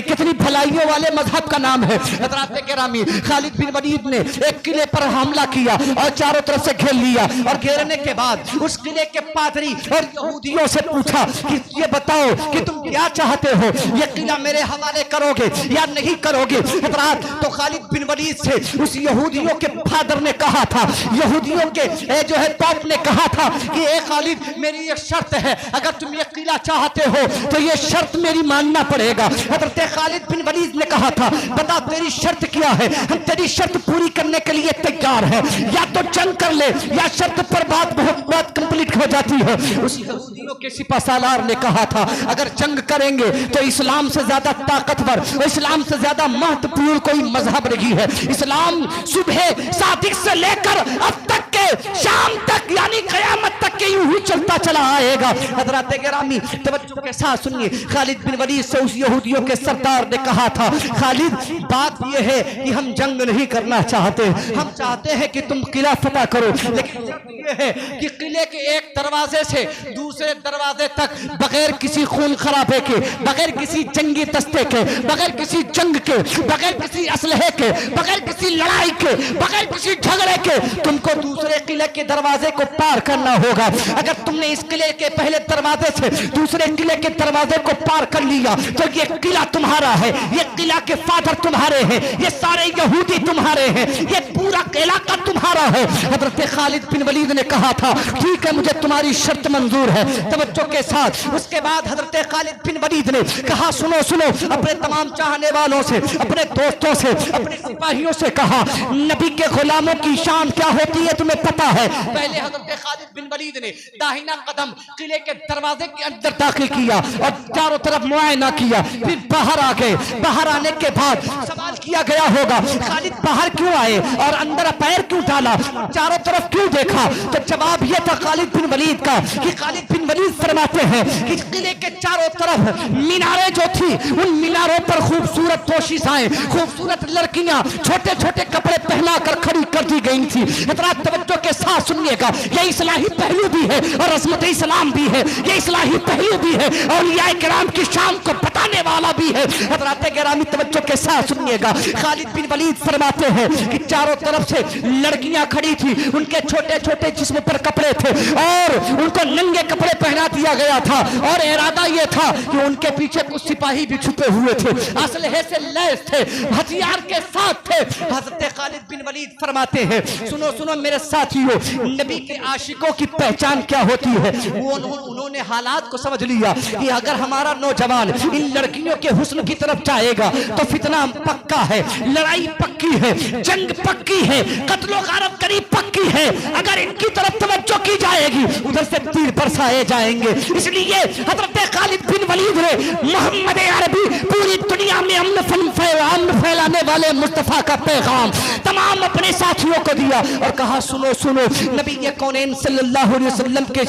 कितनी भलाइयों वाले मजहब का नाम है। हजरत गिरामी, खालिद बिन वलीद ने एक किले पर हमला किया और चारों तरफ से घेर लिया और घेरने के बाद उस किले के पादरी और यहूदियों से पूछा कि ये बताओ कि तुम क्या चाहते हो, ये किला मेरे हवाले करोगे या नहीं करोगे? हजरात, तो खालिद बिन वलीद से उस यहूदियों के फादर ने कहा था, यहूदियों के जो है बाप ने कहा था कि ए खालिद, मेरी एक शर्त है, अगर तुम ये किला चाहते हो तो ये शर्त मेरी मानना पड़ेगा। हजरत खालिद बिन वलीद ने कहा था, बता तेरी शर्त क्या है, हम तेरी शर्त पूरी करने के लिए तैयार है, या तो जंग कर ले या शर्त पर बात कंप्लीट हो जाती है। उस यहूदियों के सिपाहसालार ने कहा था, अगर जंग करेंगे तो इस्लाम से ज्यादा ताकतवर, इस्लाम से ज्यादा महत्वपूर्ण कोई मजहब नहीं है। इस्लाम सुबह सादिक से लेकर अब तक के शाम तक यानी कयामत तक के यूं ही चलता चला आएगा। हजरत गिरामी तवज्जो के साथ सुनिए। खालिद बिन वलीद से उस यहूदियों के सरदार ने कहा था, खालिद बात यह है कि हम जंग नहीं करना चाहते, हम चाहते हैं कि तुम किला फतह करो, लेकिन यह है कि किले के एक दरवाजे से दूसरे दरवाजे तक बगैर किसी खून खराबे के, बगैर किसी जंगी दस्ते के, बगैर किसी जंग के, बगैर किसी असलहे के, बगैर किसी लड़ाई के, बगैर किसी झगड़े के तुमको दूसरे किले के दरवाजे को पार करना होगा। अगर तुमने इस किले के पहले दरवाजे से दूसरे किले के दरवाजे को पार कर लिया तो ये किला तुम्हारा है, ये किला के फादर तुम्हारे हैं, ये सारे यहूदी तुम्हारे हैं, ये पूरा इलाका तुम्हारा है। हजरत खालिद बिन वलीद ने कहा था, ठीक है, मुझे तुम्हारी शर्त मंजूर है। तवज्जो के साथ उसके बाद हजरत खालिद बिन वलीद ने कहा, सुनो सुनो, अपने तमाम चाहने वालों से, अपने दोस्तों से, अपने सिपाहियों से कहा, नबी के गुलामों की शान क्या होती है तुम्हें पता है? पहले हजरत खालिद बिन वलीद ने दाहिना कदम किले के दरवाजे के अंदर दाखिल किया और चारों तरफ मुआयना किया, फिर बाहर आ गए। बाहर आने के बाद सवाल किया गया होगा खालिद बाहर क्यों आए और अंदर पैर क्यों डाला, चारों तरफ क्यों देखा? तो जवाब यह था खालिद बिन वलीद का कि खालिद बिन वलीद फरमाते हैं कि किले के चारों तरफ मीनारें जो थी, उन मीनारों पर खूबसूरत पोशीशाएं, खूबसूरत लड़कियां छोटे छोटे कपड़े पहना कर खड़ी कर दी गई थी। इतना तवज्जो के साथ सुनिएगा, ये इस्लाही पहलू भी है और अज़मत इस्लाम भी है, ये इस्लाही पहलू भी है और औलिया किराम की शान को बताने वाला भी है। हज़रात गिरामी तवज्जो के साथ सुनिएगा, खालिद बिन वलीद फरमाते हैं कि चारों तरफ से लड़कियां खड़ी थी, उनके छोटे छोटे जिस्म पर कपड़े थे और उनको नंगे कपड़े पहना दिया गया था और इरादा यह था कि उनके पीछे कुछ सिपाही भी छुपे हुए थे, असलहे से लैस थे, हथियार के साथ थे। हज़रत खालिद बिन वलीद फरमाते हैं, सुनो सुनो मेरे साथियों, नबी के आशिकों की पहचान क्या होती है? वो उन्होंने हालात को समझ लिया कि अगर हमारा नौजवान इन लड़कियों के हुस्न की तरफ जाएगा तो फितना पक्का है, लड़ाई पक्की है, जंग पक्की है, कत्लो गारत करी पक्की है। अगर इनकी तरफ तवज्जो की जाएगी उधर से तीर बरसाए जाएंगे। इसलिए हज़रत खालिद बिन वलीद ने मोहम्मद अरबी पूरी दुनिया में अमन फैलाने वाले मुस्तफ़ा का पैगाम तमाम अपने साथियों को दिया और कहा, सुनो सुनो, नबी कौनैन सल्लल्लाहु अलैहि वसल्लम के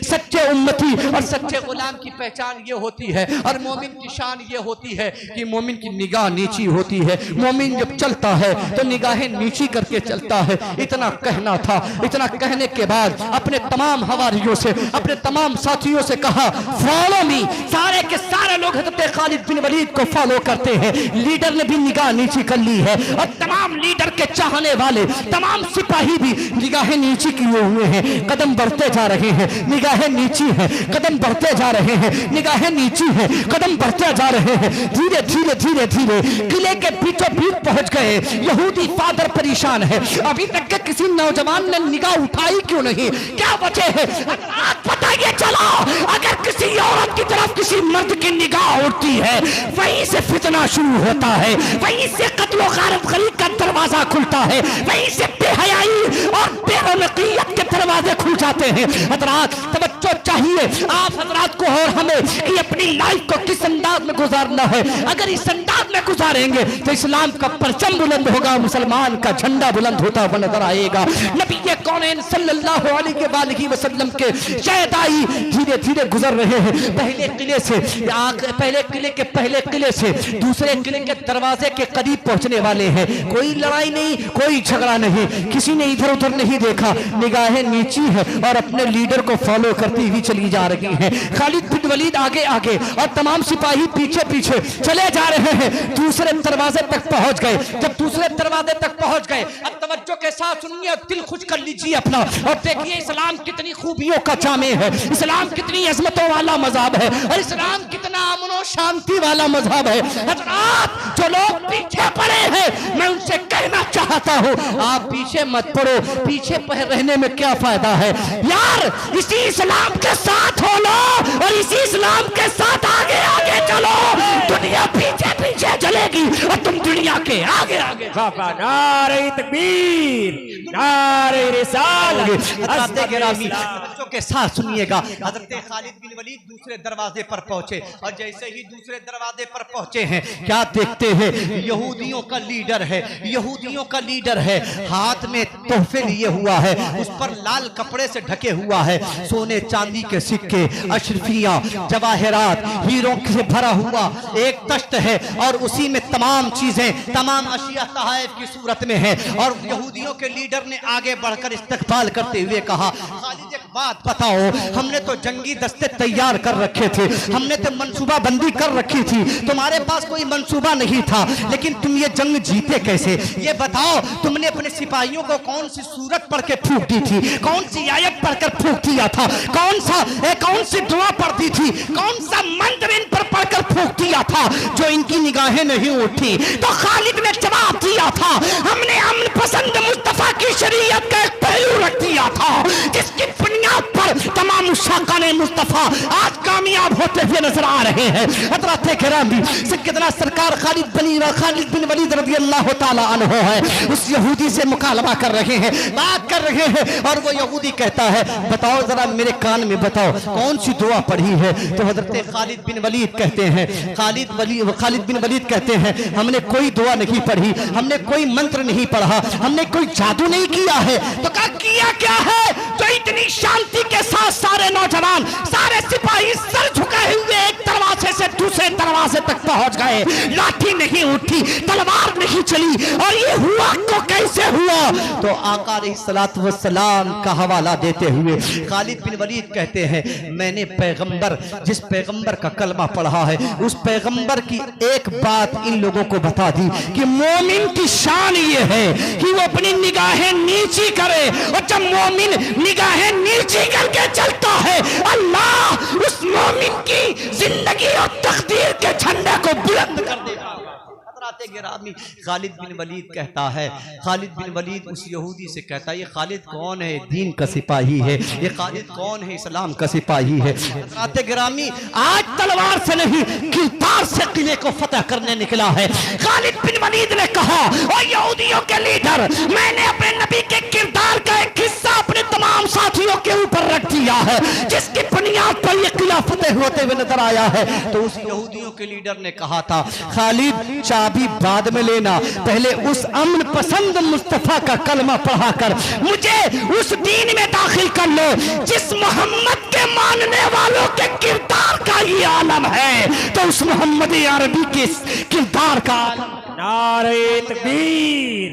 सच्चे उम्मती और सच्चे गुलाम की पहचान ये होती है और मोमिन की शान ये होती है कि मोमिन की निगाह नीची होती है। मोमिन जब चलता है तो निगाहें नीची करके चलता है। इतना कहना था। इतना कहने के बाद अपने तमाम हवारियों से, अपने तमाम साथियों से कहा, फॉलो मी। सारे के सारे लोग हज़रत खालिद बिन वलीद को फॉलो करते हैं। लीडर ने भी निगाह नीची कर ली है और तमाम लीडर के चाहने वाले तमाम सिपाही भी निगाहें नीची किए हुए हैं, कदम बढ़ते जा रहे हैं, निगाहें नीची हैं, कदम बढ़ते जा रहे हैं, निगाहें नीची हैं, कदम बढ़ते जा रहे हैं। धीरे धीरे धीरे धीरे किले के बीचों बीच पहुंच गए। यहूदी फादर परेशान है, अभी तक के किसी नौजवान ने निगाह उठाई क्यों नहीं? क्या वजह है? पता ये चला, अगर किसी औरत की तरफ किसी मर्द की निगाह उठती है वहीं से फितना शुरू होता है, वहीं से कत्लो गारत गरी का दरवाजा खुलता है, वहीं से बेहयाई और बेरौनकियत के दरवाजे खुल जाते हैं। हज़रात तवज्जो चाहिए आप हज़रात को और हमें कि अपनी लाइफ को किस अंदाज में गुजारना है। अगर इस अंदाज में गुजारेंगे तो इस्लाम का परचम बुलंद होगा, मुसलमान का झंडा बुलंद होता हुआ नजर आएगा। नबी कौनैन सल्लल्लाहु अलैहि वसल्लम के शहदाई धीरे धीरे गुजर रहे हैं। पहले किले के पहले किले से दूसरे किले के दरवाजे के करीब पहुंचने वाले हैं। कोई लड़ाई नहीं, कोई झगड़ा नहीं, किसी ने इधर उधर नहीं देखा, निगाहें नीची है और अपने लीडर को फॉलो करती हुई चली जा रही हैं। खालिद बिन वलीद आगे आगे और तमाम सिपाही पीछे पीछे चले जा रहे हैं। दूसरे दरवाजे तक पहुंच गए। जब दूसरे दरवाजे तक पहुंच गए, अब तवज्जो के साथ सुनिए, दिल खुश कर लीजिए अपना और देखिए इस्लाम कितनी खूबियों का जामे है, इस्लाम कितनी अजमतों वाला मजहब है और इस्लाम कितना अमन और शांति वाला मजहब है। हज़रात जो लोग पीछे पड़े हैं मैं उनसे कहना चाहता हूँ, आप पीछे मत पड़ो। पीछे रहने में क्या फायदा है यार? इसी इस्लाम के साथ हो लो और इसी इस्लाम के साथ आगे आगे चलो। दुनिया पीछे पीछे चलेगी और तुम दुनिया के आगे आगे। नारे तकबीर, नारे रिसालत के साथ सुनिएगा। हज़रत खालिद बिन वलीद दूसरे दरवाजे पर पहुंचे और जैसे ही दूसरे दरवाजे पर पहुंचे हैं क्या देखते हैं? यहूदियों का लीडर है, यहूदियों का लीडर है, हाथ में तोहफे लिए हुआ है, उस पर लाल कपड़े से ढके हुआ है, सोने चांदी के सिक्के, अशरफियां, जवाहरात, हीरों से भरा हुआ एक तश्त है और उसी में तमाम चीजें, तमाम अशिया तहाइफ की सूरत में है। और यहूदियों के लीडर ने आगे बढ़कर इस्तकबाल करते हुए कहा, खालिद एक बात बताओ, हमने तो जंगी दस्ते तैयार कर रखे थे, हमने तो मंसूबा बंदी कर रखी थी, तुम्हारे पास कोई मंसूबा नहीं था, लेकिन तुम ये जंग जीते कैसे? ये बताओ, तुमने अपने सिपाहियों को कौन सी सूरत पढ़ के फूंक दी थी, कौन सी आयत पढ़कर फूंक दिया था, कौन सी दुआ पढ़ती थी, कौन सा मंत्र इन पर पढ़कर फूंक दिया था जो इनकी निगाहें नहीं उठी? तो खालिद ने जवाब दिया था, हमने अमन पसंद मुस्तफा की शरीयत का एक पहलू रख दिया था जिसकी बुनियाद पर तमाम उशाका ने मुस्तफा आज कामयाब होते हुए नजर आ रहे हैं। हजरत किरामी सैयदना सरकार खालिद बिन वलीद रज़ी अल्लाह ताला अन्हु है, उस यहूदी से मुकालमा कर रहे हैं, बात कर रहे हैं। और वो यहूदी कहता है बताओ जरा मेरे कान में बताओ कौन सी दुआ पढ़ी है। तो हजरत खालिद बिन वलीद कहते हैं, खालिद बिन वलीद कहते हैं हमने कोई दुआ नहीं पढ़ी, हमने कोई मंत्र नहीं पढ़ा, हमने कोई जादू नहीं किया है। तो कहा किया क्या है? तो इतनी शांति के साथ सारे नौजवान सारे सिपाही सर झुकाए हुए एक दरवाजे से दूसरे दरवाजे तक पहुंच गए। लाठी नहीं उठी, तलवार नहीं चली। और ये हुआ तो कैसे हुआ? तो आका अलैहिस्सलातु वस्सलाम का हवाला देते हुए खालिद बिन वलीद कहते हैं मैंने पैगंबर जिस पैगंबर का कलमा पढ़ा है उस पैगंबर की एक बात इन लोगों को बता दी कि मोमिन की शान ये है कि वो अपनी निगाहें नीची करे, और जब मोमिन निगाहें नीची करके चलता है अल्लाह उस मोमिन की जिंदगी और तकदीर के झंडे को बुलंद कर देगा। गिरामी खालिद बिन वलीद कहता है, खालिद बिन वलीद उस यहूदी से कहता है ये खालिद कौन है? दीन का सिपाही है। ये खालिद कौन है? इस्लाम का सिपाही है। गिरामी आज तलवार से नहीं किरदार से किले को फतह करने निकला है। खालिद बिन वलीद ने कहा ओ यहूदियों के लीडर, मैंने अपने नबी के किरदार का एक हिस्सा अपने तमाम साथियों के ऊपर रख दिया है जिसकी बुनियाद पर यह किला फतेह होते हुए नजर आया है। तो उस यहूदियों के लीडर ने कहा था खालिद चाबी बाद में लेना, पहले उस अमन पसंद मुस्तफा का कलमा पढ़ाकर मुझे उस दीन में दाखिल कर लो जिस मोहम्मद के मानने वालों के किरदार का ये आलम है। तो उस मोहम्मद अरबी के किरदार का नारे तकबीर।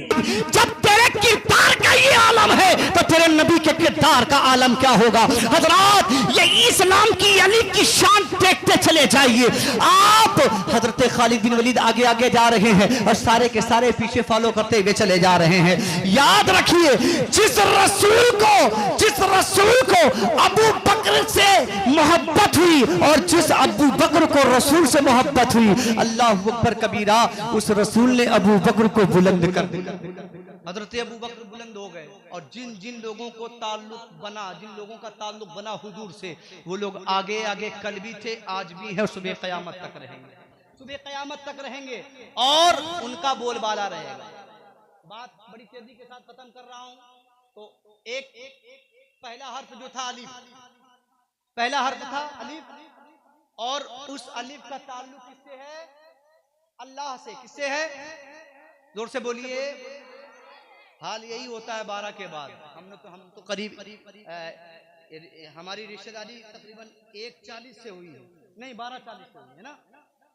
जब तेरे किरदार का ये आलम है तो तेरे नबी के किरदार का आलम क्या होगा? हजरात ये इस्लाम की अली की शान देखते चले जाइए आप। हजरत खालिद बिन वलीद आगे आगे जा रहे हैं और सारे के सारे पीछे फॉलो करते हुए चले जा रहे हैं। याद रखिए जिस रसूल को अबू बकर से मोहब्बत हुई और जिस अबू बकर को रसूल से मोहब्बत हुई, अल्लाह अकबर कबीरा, उस रसूल ने अबू बकर को बुलंद कर दिया। हजरत अबू बकर बुलंद हो गए और जिन लोगों को जिन लोगों का ताल्लुक बना हुजूर से, वो लोग आगे आगे कल भी थे, आज भी है और सुबह क़यामत तक रहेंगे। सुबह क़यामत तक रहेंगे और उनका बोलबाला रहेगा। बात बड़ी तेजी के साथ खत्म कर रहा हूं। तो एक पहला हर्फ जो था अलीफ, पहला हर्फ था अलीफ, और उस अलीफ का ताल्लुक किससे है? अल्लाह से। किससे है? जोर से बोलिए। हाल यही होता है 12 के बाद। हम तो करीब हमारी रिश्तेदारी तकरीबन 1:40 से हुई है, नहीं 12:40 से हुई है ना,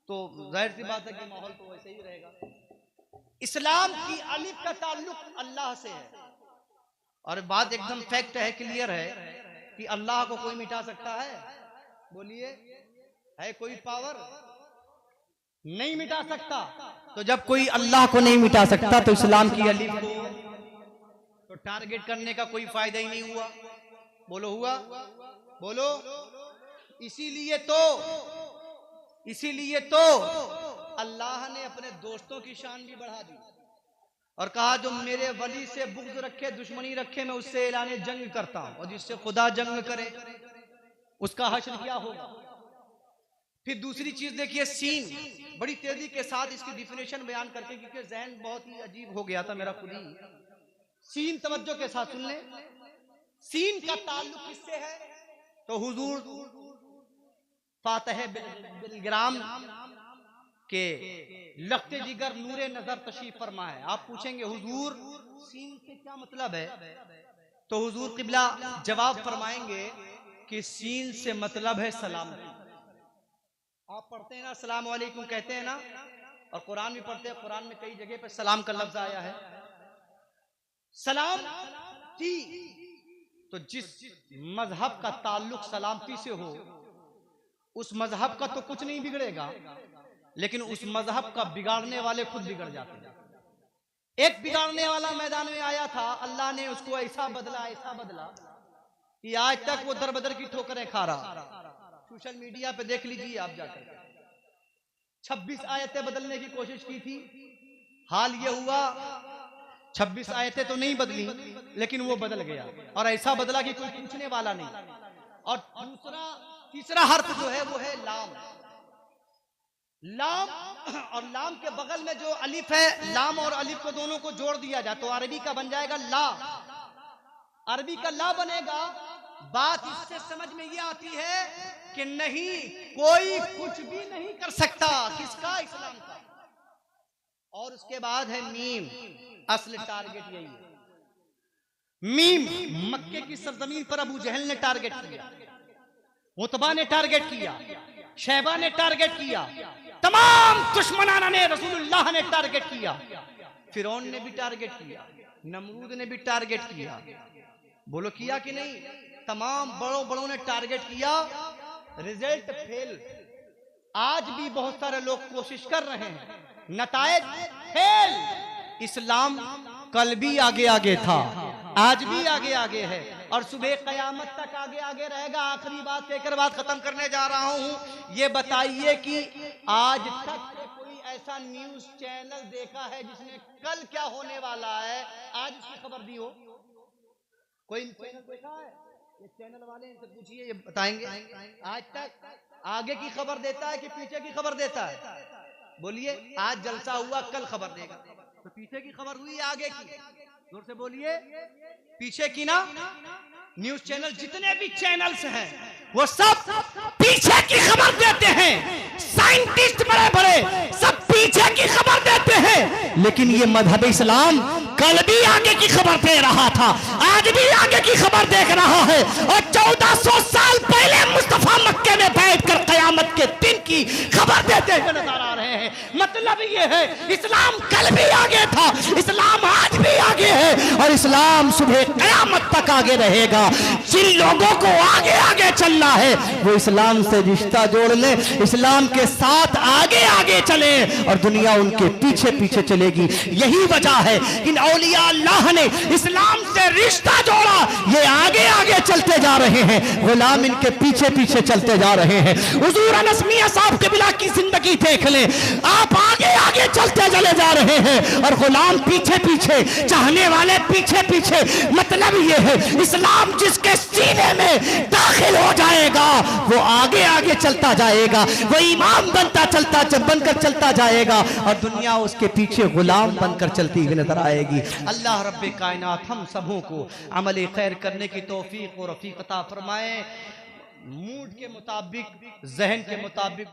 तो जाहिर सी बात है कि माहौल तो वैसे ही रहेगा। इस्लाम की अलिफ का ताल्लुक अल्लाह से है और बात एकदम फैक्ट है, क्लियर है कि अल्लाह को कोई मिटा सकता है? बोलिए, है कोई पावर? नहीं मिटा सकता। तो जब कोई अल्लाह को नहीं मिटा सकता तो इस्लाम की अलिफ को तो टारगेट करने का कोई फायदा ही नहीं हुआ। बोलो हुआ? बोलो। इसीलिए तो अल्लाह ने अपने दोस्तों की शान भी बढ़ा दी और कहा जो मेरे वली से बुग़्ज़ रखे, दुश्मनी रखे, मैं उससे ऐलाने जंग करता हूं, और जिससे खुदा जंग करे उसका हश्र क्या होगा। फिर दूसरी चीज देखिए, सीन, बड़ी तेजी के साथ इसकी डिफिनेशन बयान करके, क्योंकि जहन बहुत ही अजीब हो गया था मेरा खुद ही। सीन तवज्जो के साथ सुन ले। सीन का ताल्लुक किससे है? तो हुजूर फातह बिलग्राम के लख्ते जिगर नूरे नजर तशरीफ फरमा है। आप पूछेंगे हुजूर सीन से क्या मतलब है? तो हुजूर किबला जवाब फरमाएंगे कि सीन से मतलब है सलामती। आप पढ़ते हैं ना अस्सलाम वालेकुम कहते हैं ना, और कुरान भी पढ़ते हैं, कुरान में कई जगह पे सलाम का लफ्ज आया है। सलामती, तो जिस मजहब का ताल्लुक सलामती से हो उस मजहब का तो कुछ नहीं बिगड़ेगा, लेकिन उस मजहब का बिगाड़ने वाले खुद बिगड़ जाते हैं। एक बिगाड़ने वाला मैदान में आया था, अल्लाह ने उसको ऐसा बदला कि आज तक वो दर बदर की ठोकरें खा रहा। सोशल मीडिया पे देख लीजिए आप जाकर। 26 आयतें बदलने की कोशिश की थी, हाल ये हुआ 26 आयतें तो नहीं बदली, लेकिन वो बदल गया, और ऐसा बदला कि कोई पूछने वाला नहीं। और तीसरा हर्फ जो है वो है लाम। लाम और लाम के बगल में जो अलिफ है, लाम और अलिफ को दोनों को जोड़ दिया जाए तो अरबी का बन जाएगा ला। अरबी का ला बनेगा। बात इससे समझ में ये आती है कि नहीं, कोई कुछ भी नहीं कर सकता। किसका? इस्लाम का। और उसके बाद है मीम। असल टारगेट यही है। मीम मक्के की सरजमीन पर अबू जहल ने टारगेट किया, उतबा ने टारगेट किया, शैबा ने टारगेट किया, तमाम दुश्मनाना ने रसूलुल्लाह ने टारगेट किया, फिरौन ने भी टारगेट किया, नमरूद ने भी टारगेट किया। बोलो किया कि नहीं? तमाम बड़ों ने टारगेट किया, रिजल्ट फेल। आज भी बहुत सारे लोग कोशिश कर रहे हैं, नतायज फेल। इस्लाम कल भी आगे आगे था, आज भी आगे आगे है और सुबह कयामत तक आगे आगे रहेगा। आखिरी बात कहकर बात खत्म करने जा रहा हूं। ये बताइए कि आज तक कोई ऐसा न्यूज चैनल देखा है जिसने कल क्या होने वाला है आज उसकी खबर दी हो? कोई चैनल देखा है? ये चैनल वाले इनसे पूछिए, ये बताएंगे आज तक आगे की खबर देता है कि पीछे की खबर देता है? बोलिए। आज जलसा हुआ, कल खबर देगा। तो पीछे की खबर हुई, आगे की? जोर से बोलिए। पीछे की ना। न्यूज चैनल जितने भी चैनल्स हैं वो सब पीछे की खबर देते हैं। साइंटिस्ट बड़े बड़े सब पीछे की खबर देते हैं। लेकिन ये मजहब इस्लाम कल भी आगे की खबर दे रहा था, आज भी आगे की खबर देख रहा है। और 1400 साल पहले मुस्तफा मक्के में बैठकर कयामत के दिन की खबर देते हुए नजर आ रहे हैं। मतलब ये है, इस्लाम कल भी आगे था, इस्लाम आज भी आगे है और इस्लाम सुबह कयामत तक आगे रहेगा। जिन लोगों को आगे आगे चलना है वो इस्लाम से रिश्ता जोड़ ले, इस्लाम के साथ आगे आगे चले और दुनिया उनके पीछे पीछे चलेगी। यही वजह है कि औलिया अल्लाह ने इस्लाम से रिश्ता जोड़ा, ये आगे आगे चलते जा रहे हैं, गुलाम इनके पीछे पीछे चलते जा रहे हैं। हुजूर अनस मियां साहब के बिला की जिंदगी देख ले, आप आगे आगे चलते चले जा रहे हैं और गुलाम पीछे पीछे, चाहने वाले पीछे पीछे। मतलब ये है, इस्लाम जिसके सीने में दाखिल हो जाएगा वो आगे आगे चलता जाएगा, वो इमाम बनकर चलता जाएगा और दुनिया उसके पीछे गुलाम बनकर चलती हुई नजर आएगी। अल्लाह रब्बे कायनात हम सबों को अमल खैर करने की तौफीक और रफीक अता फरमाए। मूड के मुताबिक, जहन के मुताबिक